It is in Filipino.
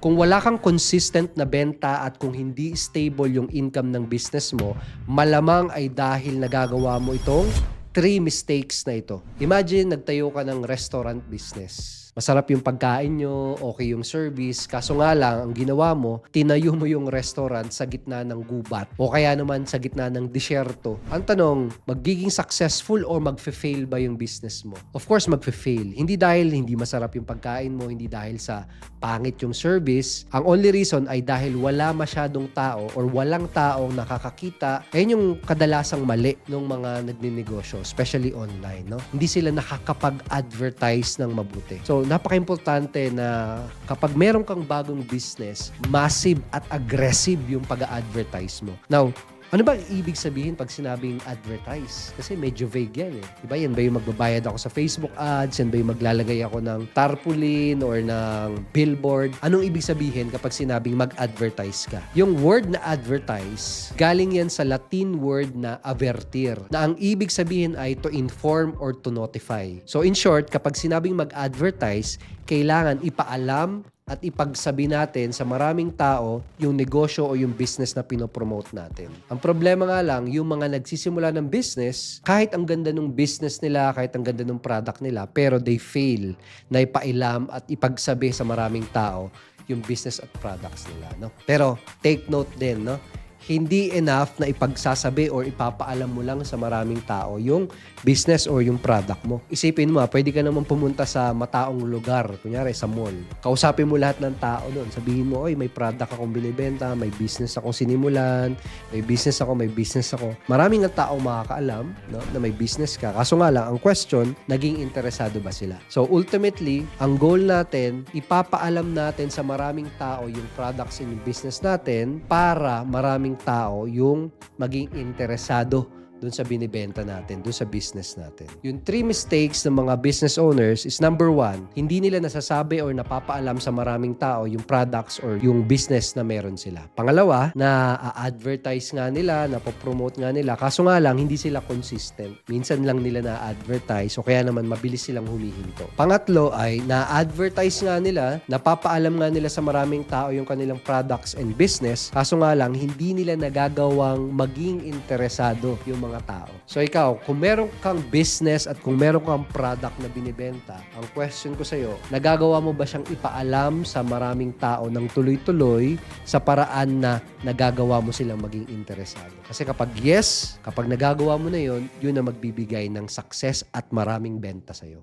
Kung wala kang consistent na benta at kung hindi stable yung income ng business mo, malamang ay dahil nagagawa mo itong 3 mistakes na ito. Imagine, nagtayo ka ng restaurant business. Masarap yung pagkain nyo, okay yung service, kaso nga lang, ang ginawa mo, tinayo mo yung restaurant sa gitna ng gubat o kaya naman sa gitna ng disyerto. Ang tanong, magiging successful or magfe-fail ba yung business mo? Of course, magfe-fail. Hindi dahil hindi masarap yung pagkain mo, hindi dahil sa pangit yung service. Ang only reason ay dahil wala masyadong tao or walang taong nakakakita. Ayun yung kadalasang mali ng mga nagninegosyo, especially online. No? Hindi sila nakakapag-advertise ng mabuti. So, napaka-importante na kapag meron kang bagong business, massive at aggressive yung pag-a-advertise mo. Now, ano ba ibig sabihin pag sinabing advertise? Kasi medyo vague yan eh. Diba? Yan ba yung magbabayad ako sa Facebook ads? Yan ba yung maglalagay ako ng tarpaulin or ng billboard? Anong ibig sabihin kapag sinabing mag-advertise ka? Yung word na advertise, galing yan sa Latin word na avertir, na ang ibig sabihin ay to inform or to notify. So in short, kapag sinabing mag-advertise, kailangan ipaalam at ipagsabi natin sa maraming tao yung negosyo o yung business na pinopromote natin. Ang problema nga lang, yung mga nagsisimula ng business, kahit ang ganda ng business nila, kahit ang ganda ng product nila, pero they fail na ipailam at ipagsabi sa maraming tao yung business at products nila. No? Pero take note din, no? Hindi enough na ipagsasabi or ipapaalam mo lang sa maraming tao yung business or yung product mo. Isipin mo, pwede ka naman pumunta sa mataong lugar, kunyari sa mall. Kausapin mo lahat ng tao doon. Sabihin mo, oy, may product akong binibenta, may business akong sinimulan, may business ako. Maraming nga tao makakaalam, no, na may business ka. Kaso nga lang, ang question, naging interesado ba sila? So ultimately, ang goal natin, ipapaalam natin sa maraming tao yung products and yung business natin para maraming tao yung maging interesado dun sa binibenta natin, dun sa business natin. Yung 3 mistakes ng mga business owners is number 1, hindi nila nasasabi or napapaalam sa maraming tao yung products or yung business na meron sila. Pangalawa, na-advertise nga nila, napopromote nga nila, kaso nga lang, hindi sila consistent. Minsan lang nila na-advertise o kaya naman mabilis silang humihinto. Pangatlo ay na-advertise nga nila, napapaalam nga nila sa maraming tao yung kanilang products and business, kaso nga lang, hindi nila nagagawang maging interesado yung mga tao. So ikaw, kung meron kang business at kung meron kang product na binibenta, ang question ko sa'yo, nagagawa mo ba siyang ipaalam sa maraming tao ng tuloy-tuloy sa paraan na nagagawa mo silang maging interesado? Kasi kapag yes, kapag nagagawa mo na yun, yun na magbibigay ng success at maraming benta sa'yo.